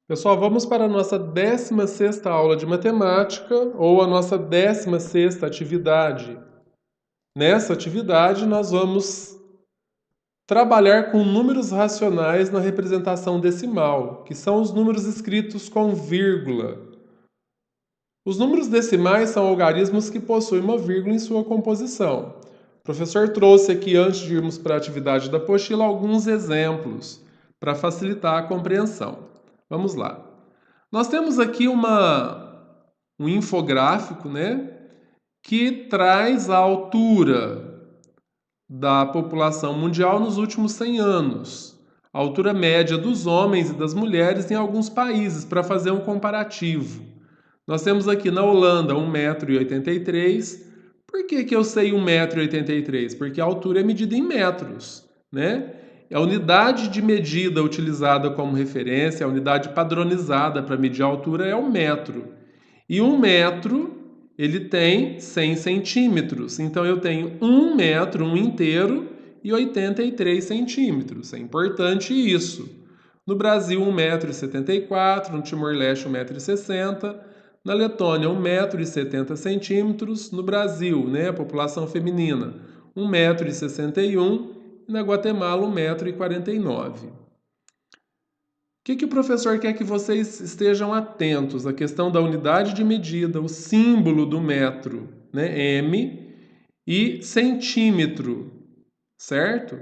Pessoal, vamos para a nossa 16ª aula de matemática ou a nossa 16ª atividade. Nessa atividade, nós vamos trabalhar com números racionais na representação decimal, que são os números escritos com vírgula. Os números decimais são algarismos que possuem uma vírgula em sua composição. O professor trouxe aqui, antes de irmos para a atividade da apostila, alguns exemplos para facilitar a compreensão. Vamos lá. Nós temos aqui um infográfico, né, que traz a altura da população mundial nos últimos 100 anos, a altura média dos homens e das mulheres em alguns países, para fazer um comparativo. Nós temos aqui na Holanda 1,83 m. Por que eu sei 1,83 m? Porque a altura é medida em metros, né? A unidade de medida utilizada como referência, a unidade padronizada para medir a altura é o metro. E 1 metro, ele tem 100 centímetros. Então, eu tenho 1 metro, 1 inteiro, e 83 centímetros. É importante isso. No Brasil, 1,74 m, no Timor-Leste, 1,60 m, na Letônia, 1,70 m, no Brasil, né, a população feminina, 1,61 m, e na Guatemala, 1,49 m. O que o professor quer que vocês estejam atentos? A questão da unidade de medida, o símbolo do metro, né, M, e centímetro, certo?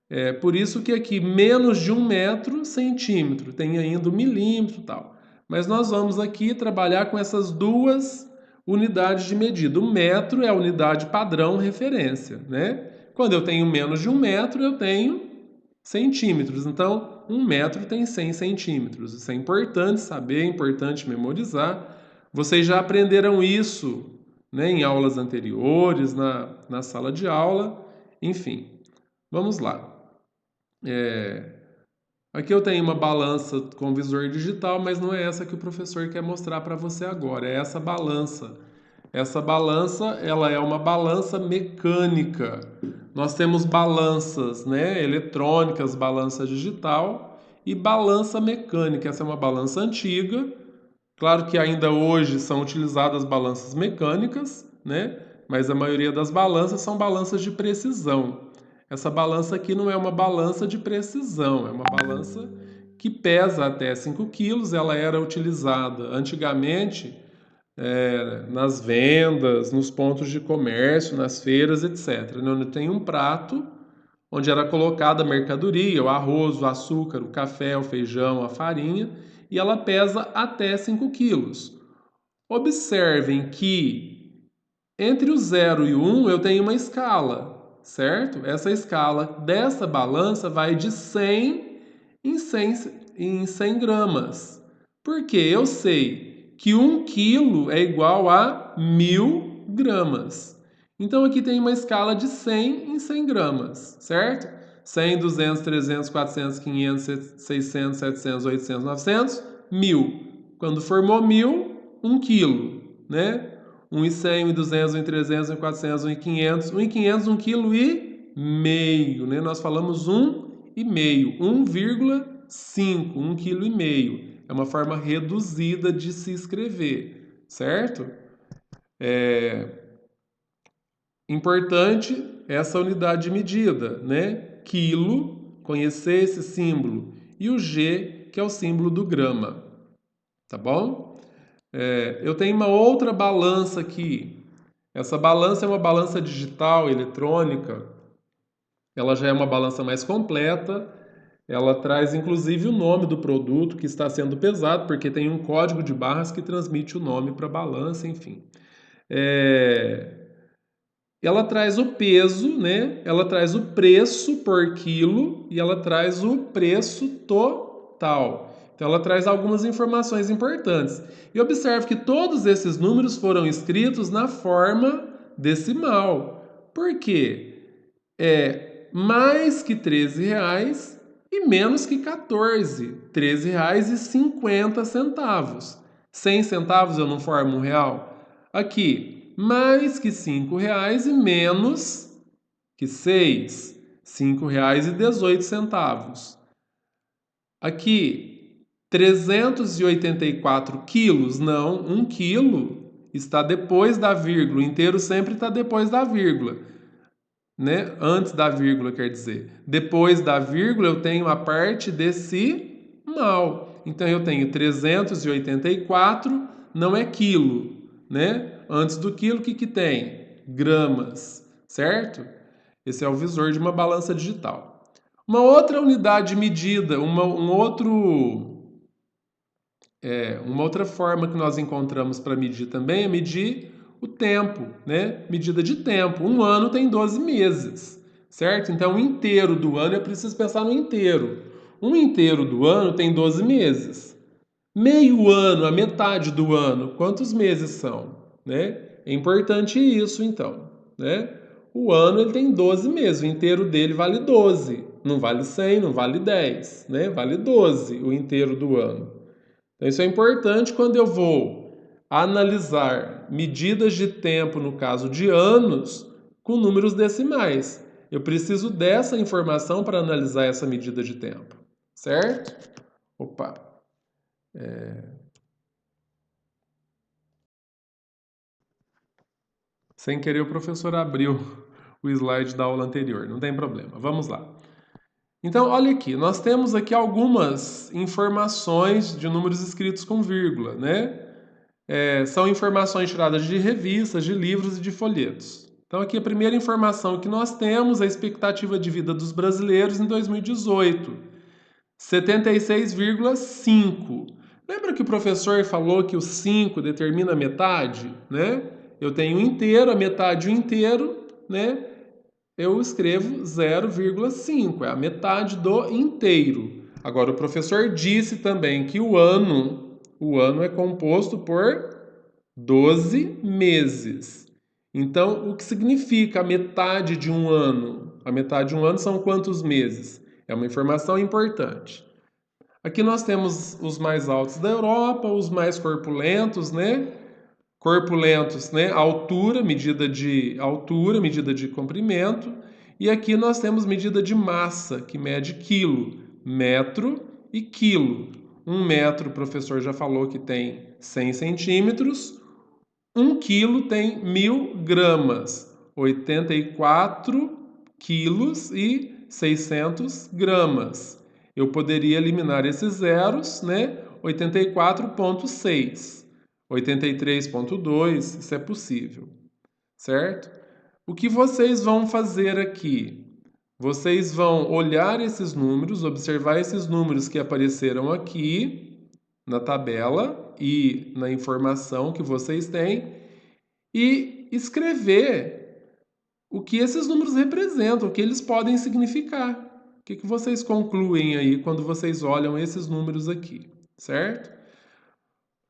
É por isso que aqui menos de 1 metro, centímetro, tem ainda o milímetro e tal. Mas nós vamos aqui trabalhar com essas duas unidades de medida. O metro é a unidade padrão referência, né? Quando eu tenho menos de 1 metro, eu tenho centímetros. Então, 1 metro tem 100 centímetros. Isso é importante saber, é importante memorizar. Vocês já aprenderam isso, né, em aulas anteriores, na sala de aula. Enfim, vamos lá. Aqui eu tenho uma balança com visor digital, mas não é essa que o professor quer mostrar para você agora. É essa balança. Essa balança, ela é uma balança mecânica. Nós temos balanças, né, eletrônicas, balança digital e balança mecânica. Essa é uma balança antiga. Claro que ainda hoje são utilizadas balanças mecânicas, né? Mas a maioria das balanças são balanças de precisão. Essa balança aqui não é uma balança de precisão, é uma balança que pesa até 5 quilos. Ela era utilizada antigamente nas vendas, nos pontos de comércio, nas feiras, etc. Onde tem um prato onde era colocada a mercadoria, o arroz, o açúcar, o café, o feijão, a farinha, e ela pesa até 5 quilos. Observem que entre o 0 e o 1 eu tenho uma escala, certo? Essa escala dessa balança vai de 100 em 100 gramas. Porque eu sei que 1 quilo é igual a 1.000 gramas. Então aqui tem uma escala de 100 em 100 gramas, certo? 100, 200, 300, 400, 500, 600, 700, 800, 900, 1.000. Quando formou 1.000, 1 quilo, né? 1,100, 1,200, 1,300, 1,400, 1,500, 1,500, 1 quilo e meio, né? Nós falamos 1,5, 1,5, 1 quilo e meio. É uma forma reduzida de se escrever, certo? Importante essa unidade de medida, né? Quilo, conhecer esse símbolo, e o G, que é o símbolo do grama, tá bom? Eu tenho uma outra balança aqui. Essa balança é uma balança digital, eletrônica. Ela já é uma balança mais completa. Ela traz inclusive o nome do produto que está sendo pesado, porque tem um código de barras que transmite o nome para a balança, enfim. Ela traz o peso, né? Ela traz o preço por quilo e ela traz o preço total. Então ela traz algumas informações importantes. E observe que todos esses números foram escritos na forma decimal. Por quê? É mais que R$ 13 e menos que 14. R$ 13,50. 100 centavos eu não formo um real? Aqui, mais que R$ 5 e menos que 6. R$ 5,18. Aqui, 384 quilos? Não, 1 quilo está depois da vírgula. O inteiro sempre está depois da vírgula, né? Antes da vírgula, quer dizer. Depois da vírgula eu tenho a parte decimal. Então eu tenho 384, não é quilo, né? Antes do quilo, o que tem? Gramas, certo? Esse é o visor de uma balança digital. Uma outra unidade de medida, uma outra forma que nós encontramos para medir também é medir o tempo, né? Medida de tempo. Um ano tem 12 meses, certo? Então, o inteiro do ano, eu preciso pensar no inteiro. Um inteiro do ano tem 12 meses. Meio ano, a metade do ano, quantos meses são, né? É importante isso, então, né? O ano ele tem 12 meses, o inteiro dele vale 12. Não vale 100, não vale 10, né? Vale 12 o inteiro do ano. Então, isso é importante quando eu vou analisar medidas de tempo, no caso de anos, com números decimais. Eu preciso dessa informação para analisar essa medida de tempo, certo? Opa! Sem querer, o professor abriu o slide da aula anterior, não tem problema. Vamos lá. Então, olha aqui, nós temos aqui algumas informações de números escritos com vírgula, né? São informações tiradas de revistas, de livros e de folhetos. Então, aqui a primeira informação que nós temos é a expectativa de vida dos brasileiros em 2018, 76,5. Lembra que o professor falou que o 5 determina a metade, né? Eu tenho o inteiro, a metade o inteiro, né? Eu escrevo 0,5, é a metade do inteiro. Agora, o professor disse também que o ano é composto por 12 meses. Então, o que significa a metade de um ano? A metade de um ano são quantos meses? É uma informação importante. Aqui nós temos os mais altos da Europa, os mais corpulentos, né? Corpulentos, né? Altura, medida de comprimento. E aqui nós temos medida de massa, que mede quilo, metro e quilo. 1 metro, o professor já falou que tem 100 centímetros. 1 quilo tem 1.000 gramas, 84 quilos e 600 gramas. Eu poderia eliminar esses zeros, né? 84,6, 83,2, isso é possível, certo? O que vocês vão fazer aqui? Vocês vão olhar esses números, observar esses números que apareceram aqui na tabela e na informação que vocês têm e escrever o que esses números representam, o que eles podem significar. O que vocês concluem aí quando vocês olham esses números aqui, certo?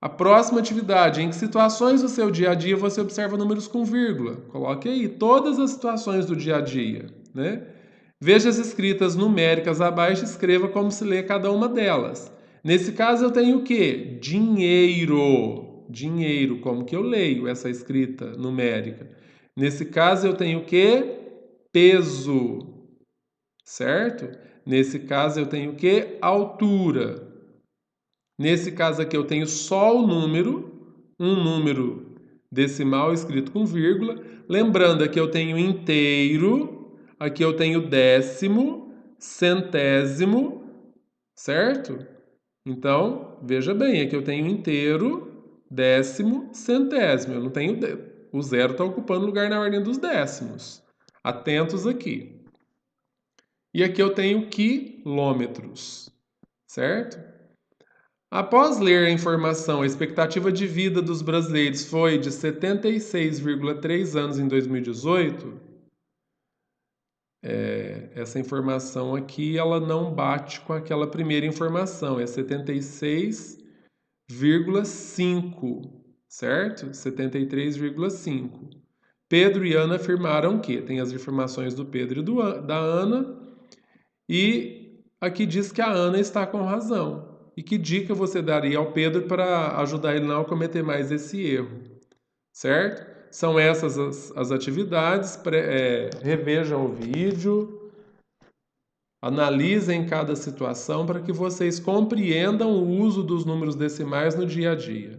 A próxima atividade, em que situações do seu dia a dia você observa números com vírgula? Coloque aí todas as situações do dia a dia, né? Veja as escritas numéricas abaixo e escreva como se lê cada uma delas. Nesse caso eu tenho o quê? Dinheiro. Dinheiro, como que eu leio essa escrita numérica? Nesse caso eu tenho o quê? Peso. Certo? Nesse caso eu tenho o quê? Altura. Nesse caso aqui eu tenho só o número, um número decimal escrito com vírgula. Lembrando, aqui eu tenho inteiro, aqui eu tenho décimo, centésimo, certo? Então, veja bem, aqui eu tenho inteiro, décimo, centésimo. Eu não tenho... O zero está ocupando lugar na ordem dos décimos. Atentos aqui. E aqui eu tenho quilômetros, certo? Após ler a informação, a expectativa de vida dos brasileiros foi de 76,3 anos em 2018. Essa informação aqui ela não bate com aquela primeira informação, é 76,5, certo? 73,5. Pedro e Ana afirmaram que tem as informações do Pedro e da Ana, e aqui diz que a Ana está com razão. E que dica você daria ao Pedro para ajudar ele não a cometer mais esse erro? Certo? São essas as atividades. Revejam o vídeo. Analisem cada situação para que vocês compreendam o uso dos números decimais no dia a dia.